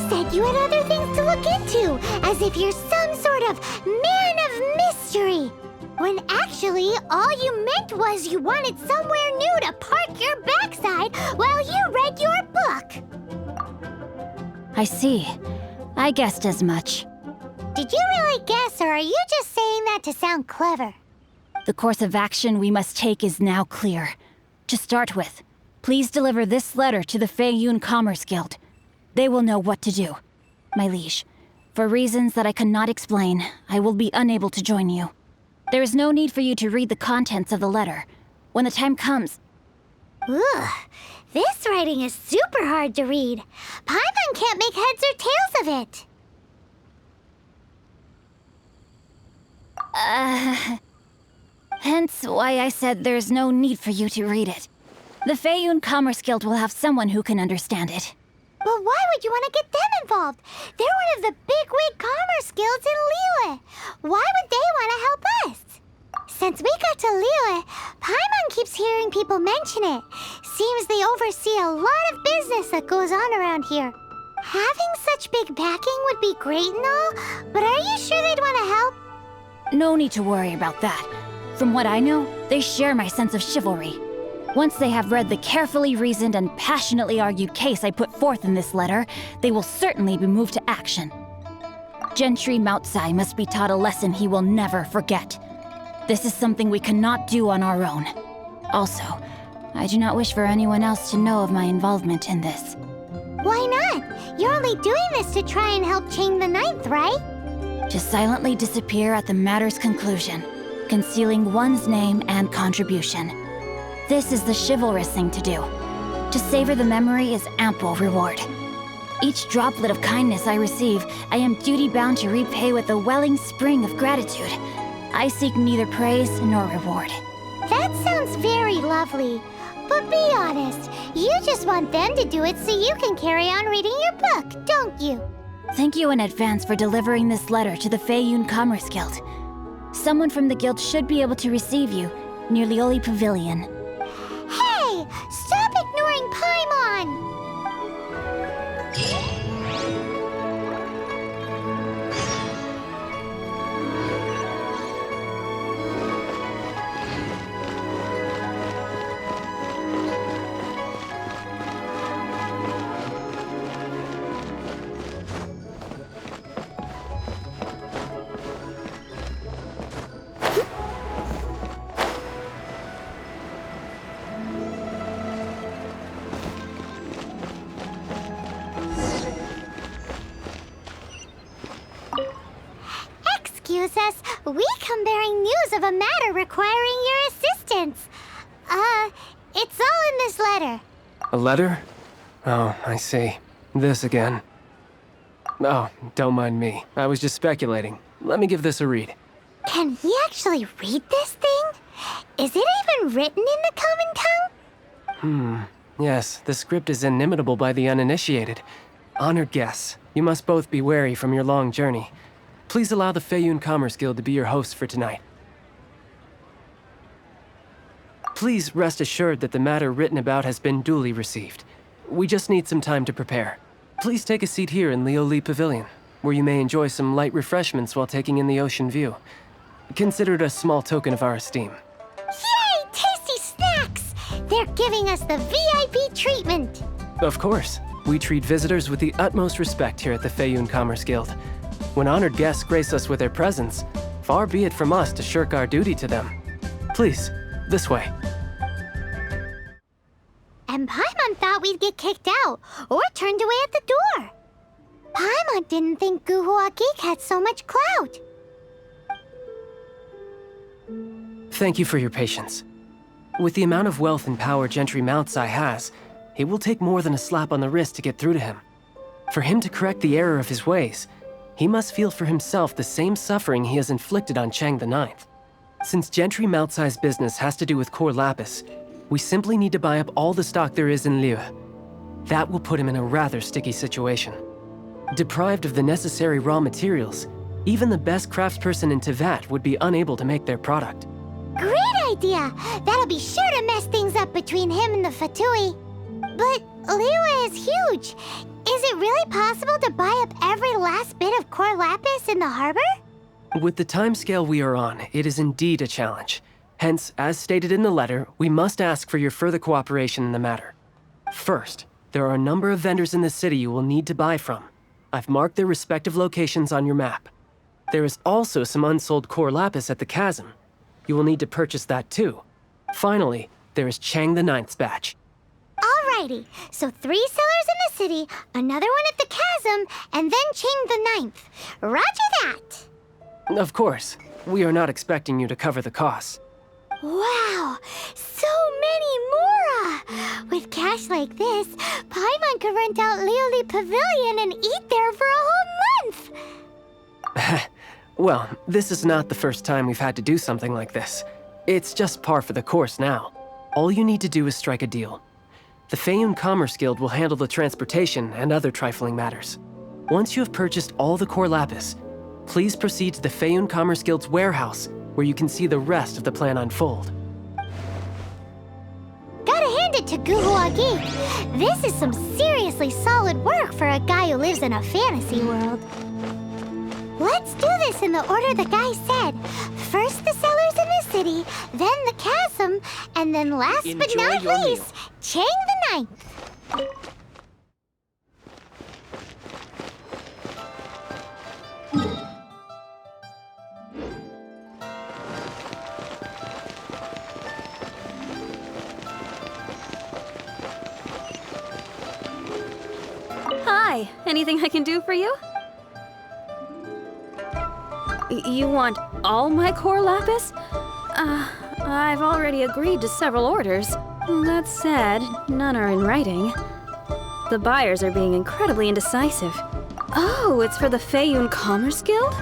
said you had other things to look into, as if you're some sort of man of mystery. When actually, all you meant was you wanted somewhere new to park your backside while you read your book. I see. I guessed as much. Did you really guess, or are you just saying that to sound clever? The course of action we must take is now clear. To start with, please deliver this letter to the Feiyun Commerce Guild. They will know what to do. My liege, for reasons that I cannot explain, I will be unable to join you. There is no need for you to read the contents of the letter. When the time comes... Ugh, this writing is super hard to read. Paimon can't make heads or tails of it. Hence why I said there's no need for you to read it. The Feiyun Commerce Guild will have someone who can understand it. But why would you want to get them involved? They're one of the bigwig commerce guilds in Liyue. Why would they want to help us? Since we got to Liyue, Paimon keeps hearing people mention it. Seems they oversee a lot of business that goes on around here. Having such big backing would be great and all, but are you sure they'd want to help? No need to worry about that. From what I know, they share my sense of chivalry. Once they have read the carefully reasoned and passionately argued case I put forth in this letter, they will certainly be moved to action. Gentry Mouzai must be taught a lesson he will never forget. This is something we cannot do on our own. Also, I do not wish for anyone else to know of my involvement in this. Why not? You're only doing this to try and help Chang the Ninth, right? To silently disappear at the matter's conclusion, concealing one's name and contribution. This is the chivalrous thing to do. To savor the memory is ample reward. Each droplet of kindness I receive, I am duty-bound to repay with a welling spring of gratitude. I seek neither praise nor reward. That sounds very lovely. But be honest, you just want them to do it so you can carry on reading your book, don't you? Thank you in advance for delivering this letter to the Feiyun Commerce Guild. Someone from the guild should be able to receive you near Lioli Pavilion. Hey! Stop ignoring Paimon! Excuse us, we come bearing news of a matter requiring your assistance. It's all in this letter. A letter? Oh, I see. This again. Oh, don't mind me. I was just speculating. Let me give this a read. Can he actually read this thing? Is it even written in the common tongue? Yes, the script is inimitable by the uninitiated. Honored guests, you must both be wary from your long journey. Please allow the Feiyun Commerce Guild to be your hosts for tonight. Please rest assured that the matter written about has been duly received. We just need some time to prepare. Please take a seat here in Lioli Pavilion, where you may enjoy some light refreshments while taking in the ocean view. Consider it a small token of our esteem. Yay! Tasty snacks! They're giving us the VIP treatment! Of course. We treat visitors with the utmost respect here at the Feiyun Commerce Guild. When honored guests grace us with their presence, far be it from us to shirk our duty to them. Please, this way. And Paimon thought we'd get kicked out, or turned away at the door. Paimon didn't think Guhua Geek had so much clout. Thank you for your patience. With the amount of wealth and power Gentry Mouzai has, it will take more than a slap on the wrist to get through to him. For him to correct the error of his ways, he must feel for himself the same suffering he has inflicted on Chang the Ninth. Since Gentry Mouzai's business has to do with core lapis, we simply need to buy up all the stock there is in Liyue. That will put him in a rather sticky situation. Deprived of the necessary raw materials, even the best craftsperson in Teyvat would be unable to make their product. Great idea! That'll be sure to mess things up between him and the Fatui. But Liyue is huge. Is it really possible to buy up every last bit of core lapis in the harbor? With the timescale we are on, it is indeed a challenge. Hence, as stated in the letter, we must ask for your further cooperation in the matter. First, there are a number of vendors in the city you will need to buy from. I've marked their respective locations on your map. There is also some unsold core lapis at the chasm. You will need to purchase that too. Finally, there is Chang the Ninth's batch. Alrighty, so 3 sellers in the city, another one at the chasm, and then Chang the Ninth. Roger that! Of course, we are not expecting you to cover the costs. Wow, so many Mora! With cash like this, Paimon could rent out Lioli Pavilion and eat there for a whole month! Well, this is not the first time we've had to do something like this. It's just par for the course now. All you need to do is strike a deal. The Feiyun Commerce Guild will handle the transportation and other trifling matters. Once you have purchased all the core lapis, please proceed to the Feiyun Commerce Guild's warehouse, where you can see the rest of the plan unfold. Gotta hand it to Guhuagi. This is some seriously solid work for a guy who lives in a fantasy world. Let's do this in the order the guy said. First the sellers in the city, then the chasm, and then last but not least, Chang the Ninth. Hi, anything I can do for you? You want all my core lapis? I've already agreed to several orders. That said, none are in writing. The buyers are being incredibly indecisive. Oh, it's for the Feiyun Commerce Guild?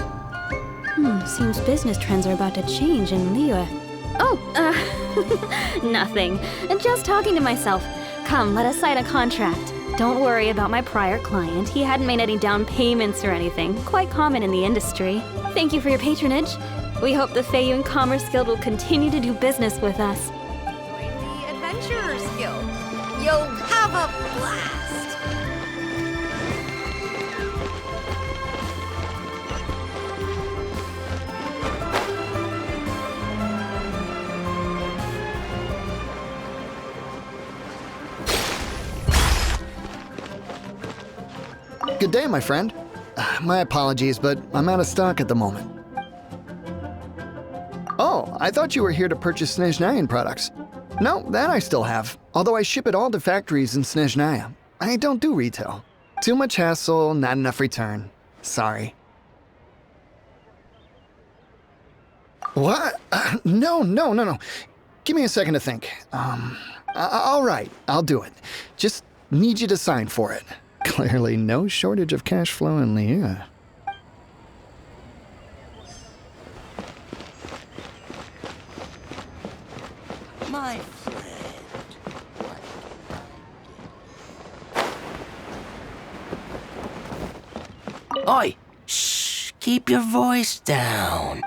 Seems business trends are about to change in Liyue. Oh, nothing. Just talking to myself. Come, let us sign a contract. Don't worry about my prior client. He hadn't made any down payments or anything. Quite common in the industry. Thank you for your patronage. We hope the Feiyun Commerce Guild will continue to do business with us. Join the Adventurers Guild. You'll have a blast. Good day, my friend. My apologies, but I'm out of stock at the moment. Oh, I thought you were here to purchase Snezhnayan products. No, that I still have, although I ship it all to factories in Snezhnaya. I don't do retail. Too much hassle, not enough return. Sorry. What? No. Give me a second to think. All right, I'll do it. Just need you to sign for it. Clearly no shortage of cash flow in Liyue. My friend. Oi! Shh! Keep your voice down.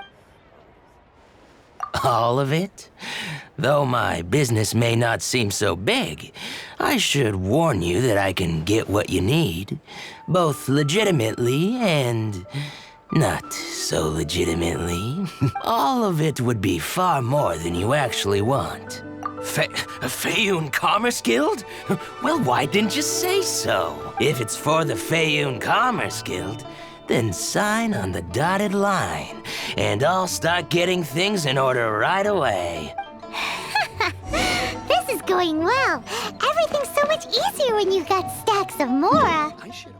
All of it? Though my business may not seem so big, I should warn you that I can get what you need, both legitimately and not so legitimately. All of it would be far more than you actually want. Feiyun Commerce Guild? Well, why didn't you say so? If it's for the Feiyun Commerce Guild, then sign on the dotted line, and I'll start getting things in order right away. This is going well. Everything's so much easier when you've got stacks of Mora. I should.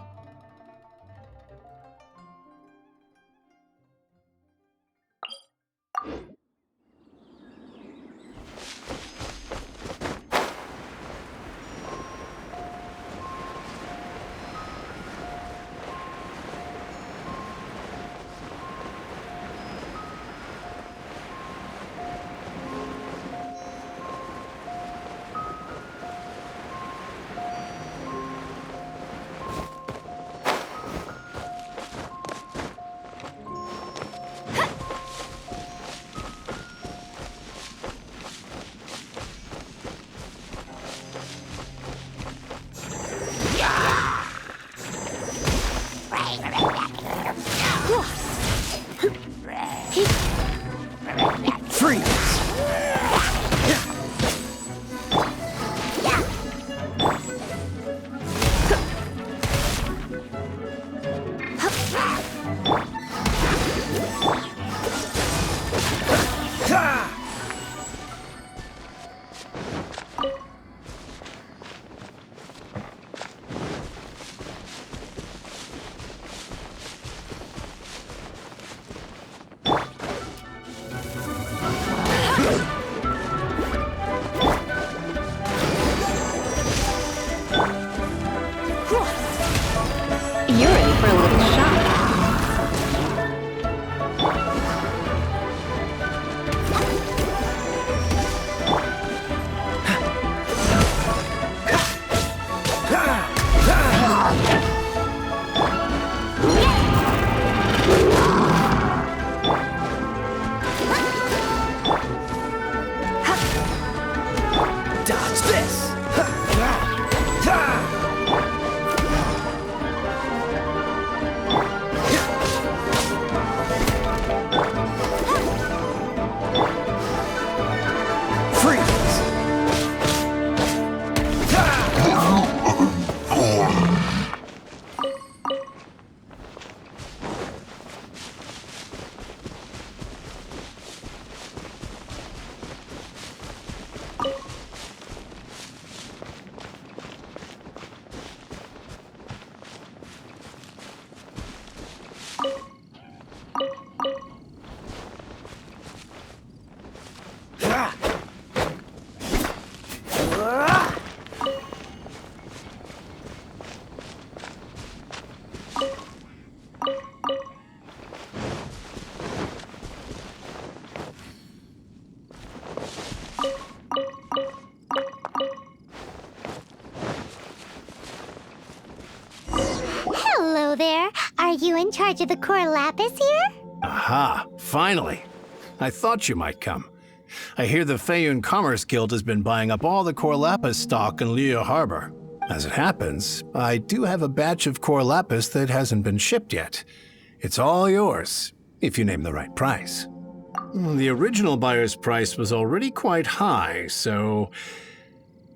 Freeze! You're ready for a little shot. Dodge this! Hello there. Are you in charge of the core lapis here? Aha, finally. I thought you might come. I hear the Feiyun Commerce Guild has been buying up all the core lapis stock in Liyue Harbor. As it happens, I do have a batch of core lapis that hasn't been shipped yet. It's all yours, if you name the right price. The original buyer's price was already quite high, so...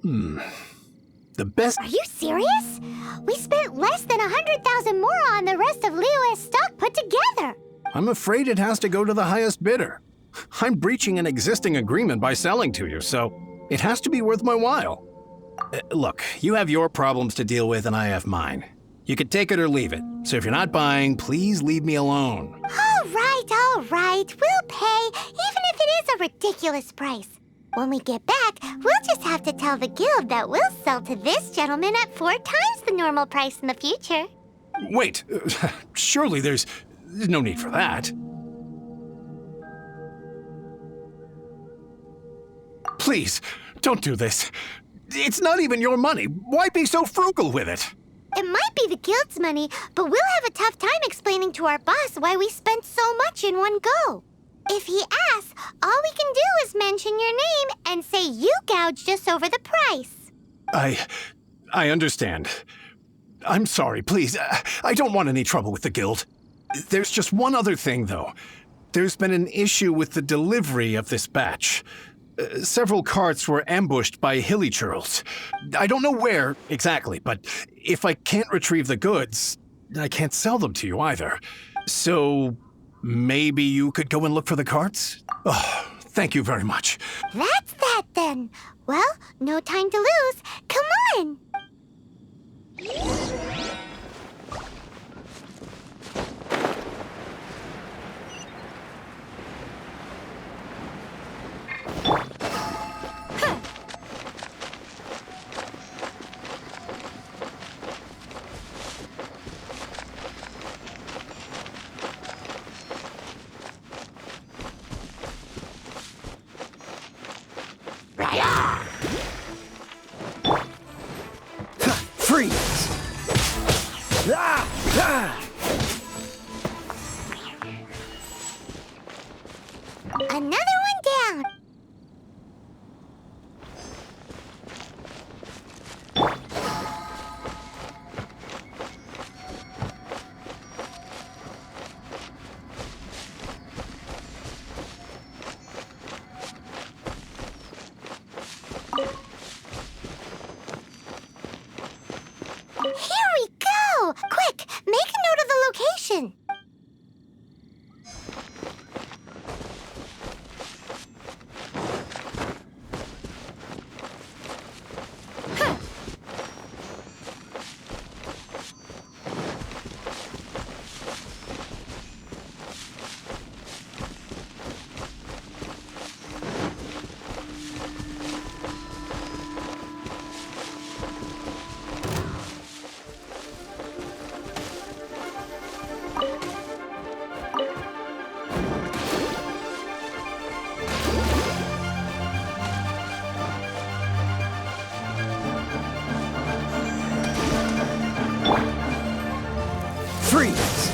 The best... Are you serious? We spent less than 100,000 more on the rest of Liyue's stock put together. I'm afraid it has to go to the highest bidder. I'm breaching an existing agreement by selling to you, so it has to be worth my while. Look, you have your problems to deal with and I have mine. You can take it or leave it. So if you're not buying, please leave me alone. All right. We'll pay, even if it is a ridiculous price. When we get back, we'll just have to tell the guild that we'll sell to this gentleman at 4 times the normal price in the future. Wait, surely there's no need for that. Please, don't do this. It's not even your money. Why be so frugal with it? It might be the guild's money, but we'll have a tough time explaining to our boss why we spent so much in one go. If he asks, all we can do is mention your name and say you gouged us over the price. I understand. I'm sorry, please. I don't want any trouble with the guild. There's just one other thing, though. There's been an issue with the delivery of this batch. Several carts were ambushed by hilly churls. I don't know where exactly, but if I can't retrieve the goods, I can't sell them to you either. So maybe you could go and look for the carts? Oh, thank you very much. That's that then. Well, no time to lose. Come on. Freeze! Another one down. action. Freeze!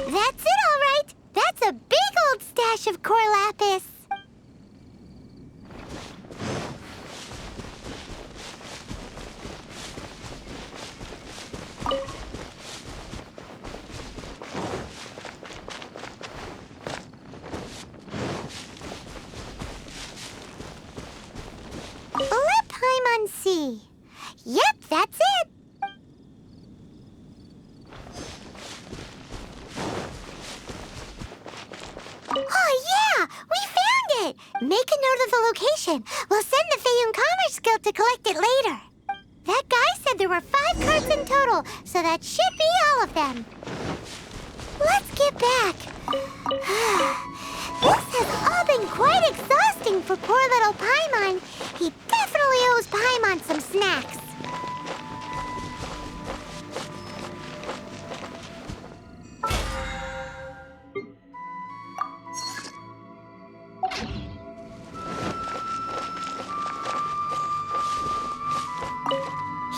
That's it, all right. That's a big old stash of core lapis. Let Paimon see. Yep, that's it. Oh, yeah! We found it! Make a note of the location. We'll send the Feiyun Commerce Guild to collect it later. That guy said there were 5 cards in total, so that should be all of them. Let's get back. This has all been quite exhausting for poor little Paimon. He definitely owes Paimon some snacks.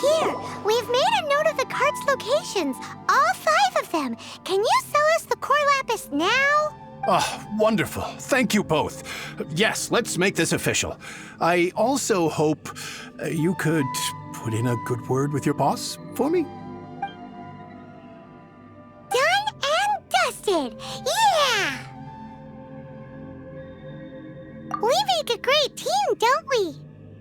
Here, we've made a note of the cards' locations, all 5 of them. Can you sell us the core lapis now? Oh, wonderful. Thank you both. Yes, let's make this official. I also hope you could put in a good word with your boss for me. Done and dusted! Yeah! We make a great team, don't we?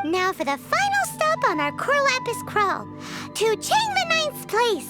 Now for the final stop on our core lapis crawl, to Chang the Ninth's place.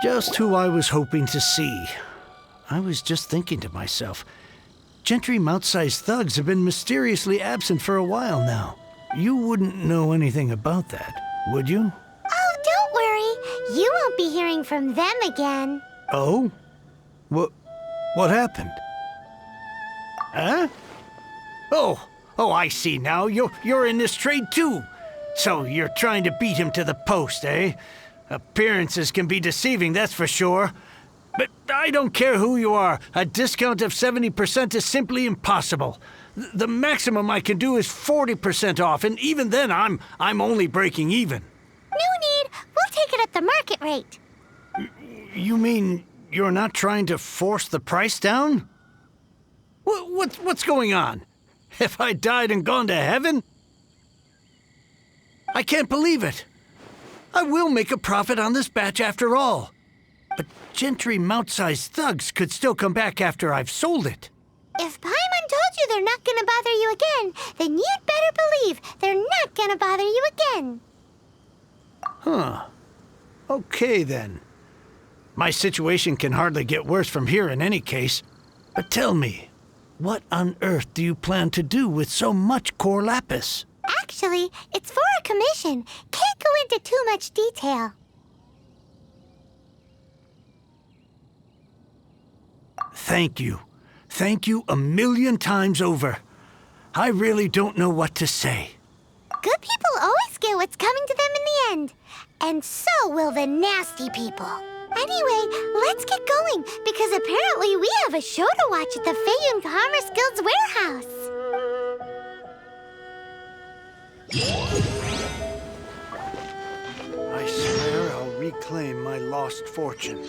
Just who I was hoping to see. I was just thinking to myself, Gentry Mouzai's thugs have been mysteriously absent for a while now. You wouldn't know anything about that, would you? Oh, don't worry. You won't be hearing from them again. Oh? What happened? Huh? Oh, I see now. You're in this trade too. So you're trying to beat him to the post, eh? Appearances can be deceiving, that's for sure. But I don't care who you are. A discount of 70% is simply impossible. The maximum I can do is 40% off, and even then I'm only breaking even. No need. We'll take it at the market rate. You mean you're not trying to force the price down? What's going on? Have I died and gone to heaven? I can't believe it. I will make a profit on this batch after all. But Gentry Mouzai's thugs could still come back after I've sold it. If Paimon told you they're not gonna bother you again, then you'd better believe they're not gonna bother you again. Huh. Okay, then. My situation can hardly get worse from here in any case. But tell me, What on earth do you plan to do with so much core lapis? Actually, it's for a commission. Can't go into too much detail. Thank you. Thank you a million times over. I really don't know what to say. Good people always get what's coming to them in the end. And so will the nasty people. Anyway, let's get going, because apparently we have a show to watch at the Feiyun Commerce Guild's warehouse. I swear I'll reclaim my lost fortune.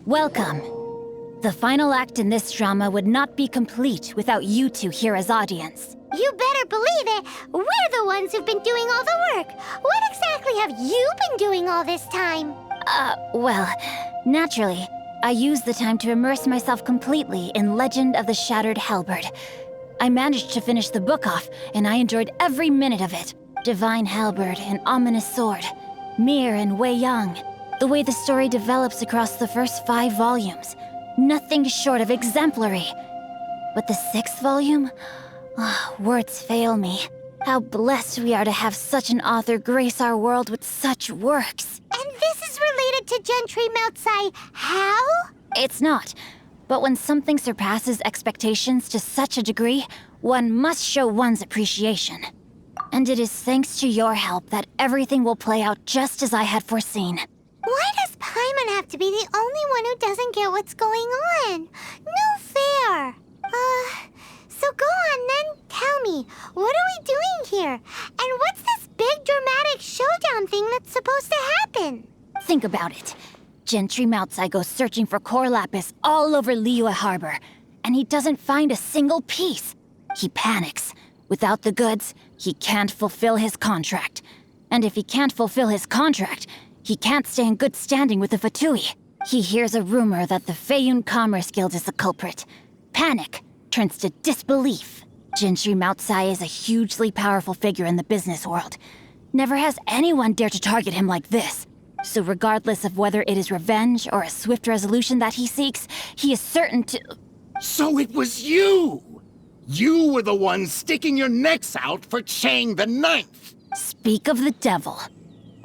Welcome. The final act in this drama would not be complete without you two here as audience. You better believe it. We're the ones who've been doing all the work. What exactly have you been doing all this time? Well, naturally, I used the time to immerse myself completely in Legend of the Shattered Halberd. I managed to finish the book off, and I enjoyed every minute of it. Divine Halberd, an ominous sword. Mir and Wei Yang. The way the story develops across the first 5 volumes. Nothing short of exemplary. But the 6th volume? Words fail me. How blessed we are to have such an author grace our world with such works. And this is related to Gentry Mouzai. How? It's not. But when something surpasses expectations to such a degree, one must show one's appreciation. And it is thanks to your help that everything will play out just as I had foreseen. Why does Paimon have to be the only one who doesn't get what's going on? No fair. So go on then, tell me, what are we doing here? And what's this big dramatic showdown thing that's supposed to happen? Think about it. Gentry Mouzai goes searching for core lapis all over Liyue Harbor, and he doesn't find a single piece. He panics. Without the goods, he can't fulfill his contract. And if he can't fulfill his contract, he can't stay in good standing with the Fatui. He hears a rumor that the Feiyun Commerce Guild is the culprit. Panic turns to disbelief. Gentry Mouzai is a hugely powerful figure in the business world. Never has anyone dared to target him like this. So regardless of whether it is revenge or a swift resolution that he seeks, he is certain to... So it was you! You were the one sticking your necks out for Chang the Ninth! Speak of the devil.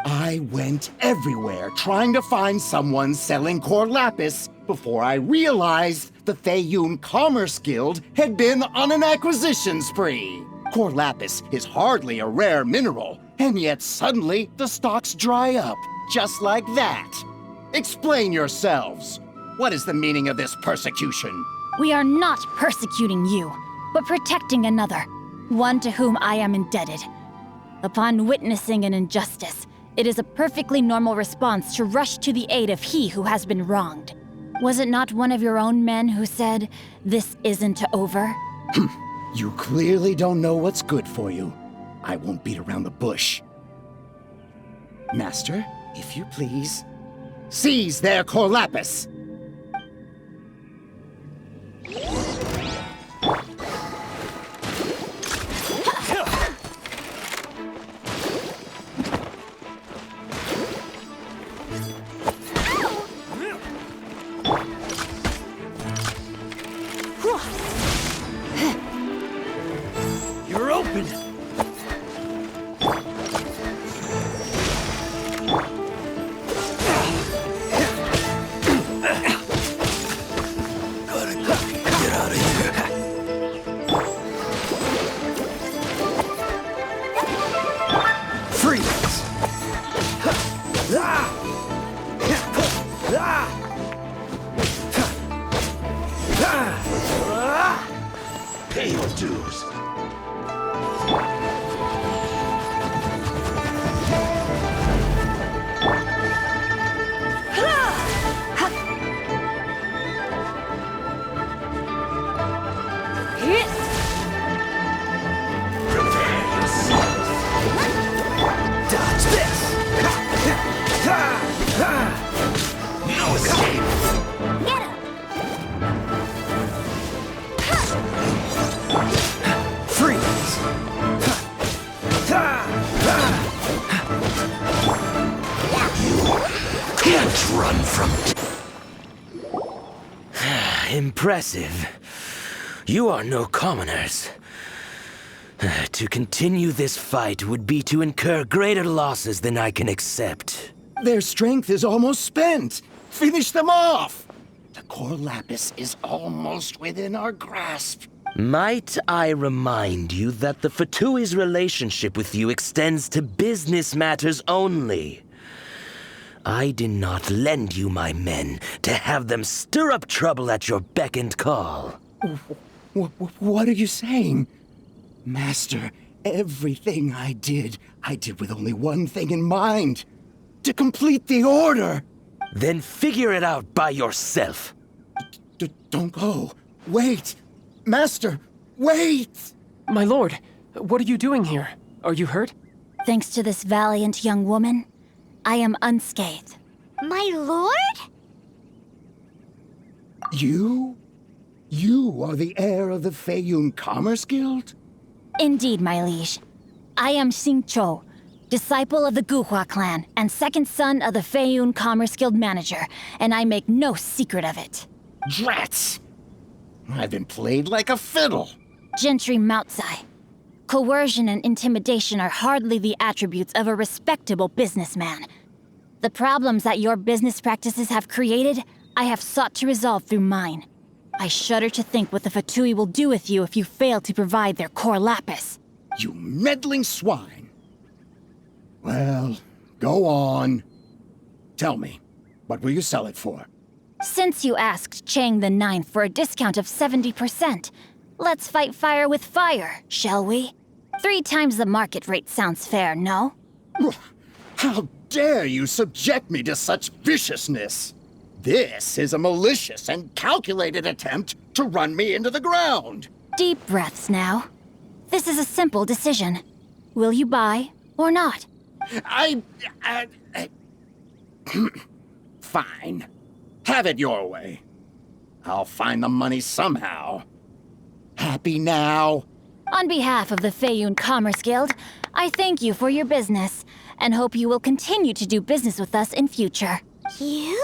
I went everywhere trying to find someone selling core lapis before I realized the Feiyun Commerce Guild had been on an acquisition spree. Core lapis is hardly a rare mineral, and yet suddenly the stocks dry up, just like that. Explain yourselves. What is the meaning of this persecution? We are not persecuting you, but protecting another, one to whom I am indebted. Upon witnessing an injustice, it is a perfectly normal response to rush to the aid of he who has been wronged. Was it not one of your own men who said, "This isn't over"? You clearly don't know what's good for you. I won't beat around the bush. Master, if you please, seize their core lapis! You're open! your dues. Dodge this! No escape! Get him! Freeze! Can't run from... Impressive. You are no commoners. To continue this fight would be to incur greater losses than I can accept. Their strength is almost spent. Finish them off! The core lapis is almost within our grasp. Might I remind you that the Fatui's relationship with you extends to business matters only? I did not lend you my men to have them stir up trouble at your beck and call. What are you saying? Master, everything I did with only one thing in mind. To complete the order. Then figure it out by yourself. Don't go. Wait. Master, wait! My lord, what are you doing here? Are you hurt? Thanks to this valiant young woman, I am unscathed. My lord? You? You are the heir of the Feiyun Commerce Guild? Indeed, my liege. I am Xingqiu, disciple of the Guhua clan and second son of the Feiyun Commerce Guild manager, and I make no secret of it. Drats! I've been played like a fiddle. Gentry Mouzai. Coercion and intimidation are hardly the attributes of a respectable businessman. The problems that your business practices have created, I have sought to resolve through mine. I shudder to think what the Fatui will do with you if you fail to provide their core lapis. You meddling swine. Well, go on. Tell me, what will you sell it for? Since you asked Chang the Ninth for a discount of 70%, let's fight fire with fire, shall we? 3 times the market rate sounds fair, no? How dare you subject me to such viciousness? This is a malicious and calculated attempt to run me into the ground. Deep breaths now. This is a simple decision. Will you buy or not? Fine. Have it your way. I'll find the money somehow. Happy now? On behalf of the Feiyun Commerce Guild, I thank you for your business and hope you will continue to do business with us in future. You?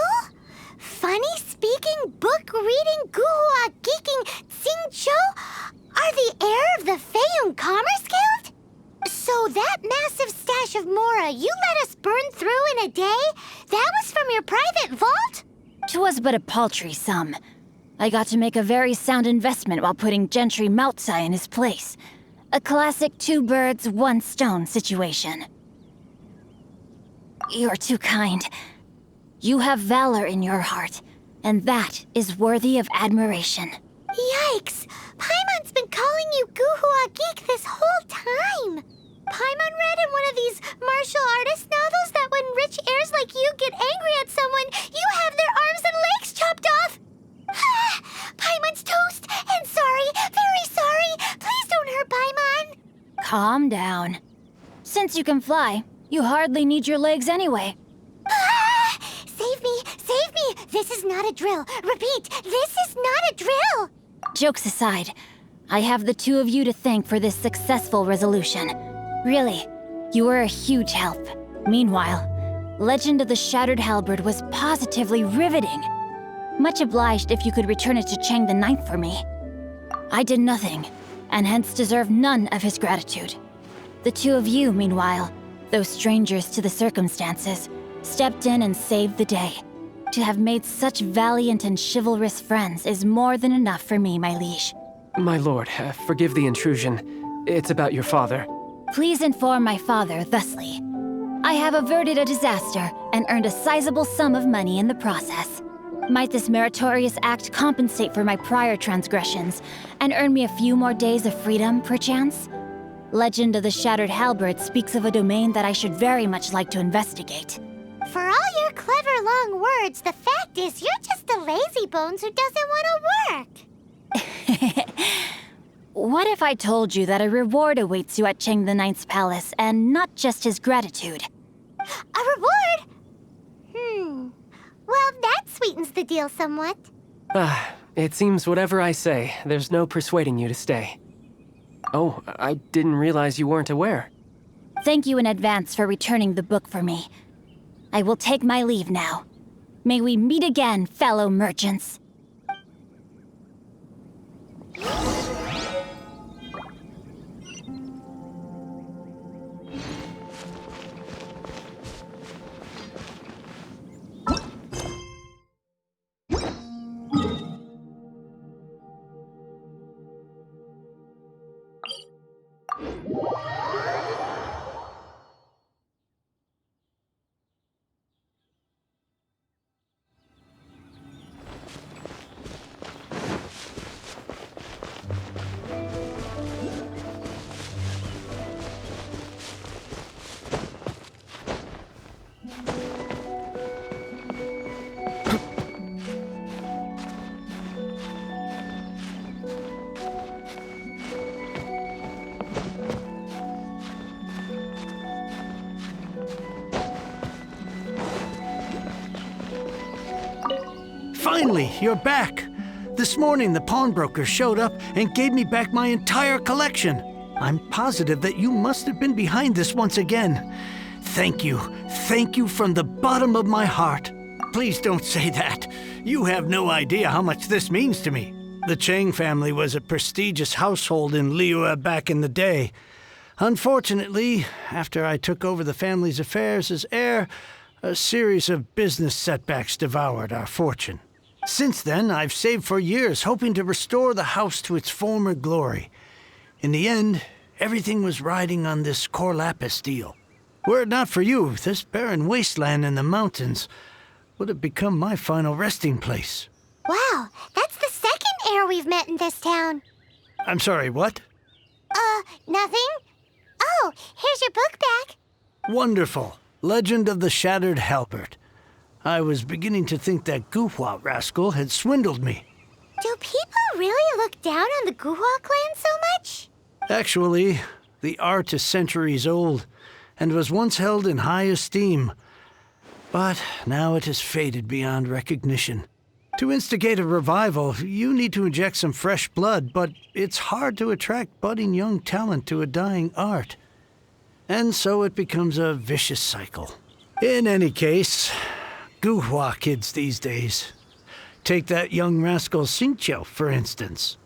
Funny-speaking, book-reading, guhua geeking Xingqiu are the heir of the Feiyun Commerce Guild? So that massive stash of Mora you let us burn through in a day, that was from your private vault? 'Twas but a paltry sum. I got to make a very sound investment while putting Gentry Mouzai in his place. A classic 2 birds, 1 stone situation. You're too kind. You have valor in your heart, and that is worthy of admiration. Yikes! Paimon's been calling you Guhua Geek this whole time! Paimon read in one of these martial artist novels that when rich heirs like you get angry at someone, you have their arms and legs chopped off! Paimon's toast! And sorry, very sorry! Please don't hurt Paimon! Calm down. Since you can fly, you hardly need your legs anyway. Save me! Save me! This is not a drill! Repeat, this is not a drill! Jokes aside, I have the 2 of you to thank for this successful resolution. Really, you were a huge help. Meanwhile, Legend of the Shattered Halberd was positively riveting. Much obliged if you could return it to Chang the Ninth for me. I did nothing, and hence deserve none of his gratitude. The 2 of you, meanwhile, though strangers to the circumstances, stepped in and saved the day. To have made such valiant and chivalrous friends is more than enough for me, my liege. My lord, forgive the intrusion. It's about your father. Please inform my father thusly. I have averted a disaster and earned a sizable sum of money in the process. Might this meritorious act compensate for my prior transgressions, and earn me a few more days of freedom, perchance? Legend of the Shattered Halberd speaks of a domain that I should very much like to investigate. For all your clever long words, the fact is you're just a lazy bones who doesn't want to work. What if I told you that a reward awaits you at Cheng the Ninth's palace, and not just his gratitude? A reward? Well, that sweetens the deal somewhat. It seems whatever I say, there's no persuading you to stay. Oh, I didn't realize you weren't aware. Thank you in advance for returning the book for me. I will take my leave now. May we meet again, fellow merchants. Finally, you're back. This morning, the pawnbroker showed up and gave me back my entire collection. I'm positive that you must have been behind this once again. Thank you. Thank you from the bottom of my heart. Please don't say that. You have no idea how much this means to me. The Chang family was a prestigious household in Liyue back in the day. Unfortunately, after I took over the family's affairs as heir, a series of business setbacks devoured our fortune. Since then, I've saved for years, hoping to restore the house to its former glory. In the end, everything was riding on this Core Lapis deal. Were it not for you, this barren wasteland in the mountains would have become my final resting place. Wow, that's the second heir we've met in this town. I'm sorry, what? Nothing? Oh, here's your book back. Wonderful. Legend of the Shattered Halberd. I was beginning to think that Guhua rascal had swindled me. Do people really look down on the Guhua clan so much? Actually, the art is centuries old and was once held in high esteem. But now it has faded beyond recognition. To instigate a revival, you need to inject some fresh blood, but it's hard to attract budding young talent to a dying art. And so it becomes a vicious cycle. In any case, Guhua kids these days. Take that young rascal Xingqiu, for instance.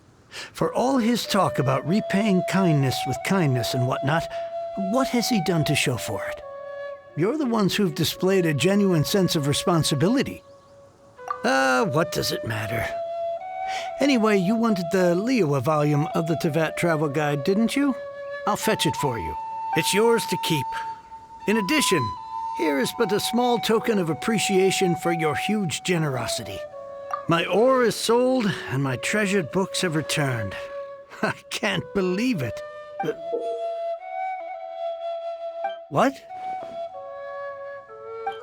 For all his talk about repaying kindness with kindness and whatnot, what has he done to show for it? You're the ones who've displayed a genuine sense of responsibility. What does it matter? Anyway, you wanted the Liyue volume of the Teyvat Travel Guide, didn't you? I'll fetch it for you. It's yours to keep. In addition, here is but a small token of appreciation for your huge generosity. My ore is sold, and my treasured books have returned. I can't believe it. What?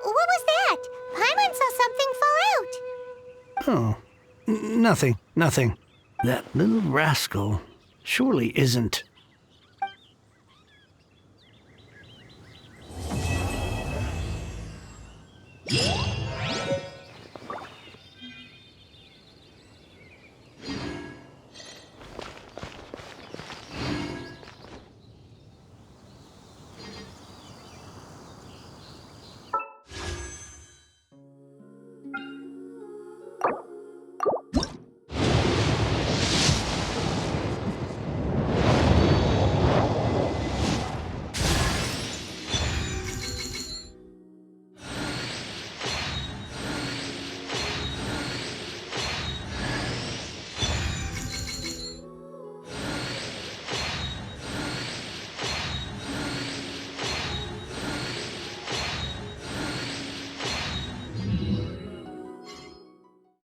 What was that? Paimon saw something fall out. Oh, nothing. That little rascal surely isn't...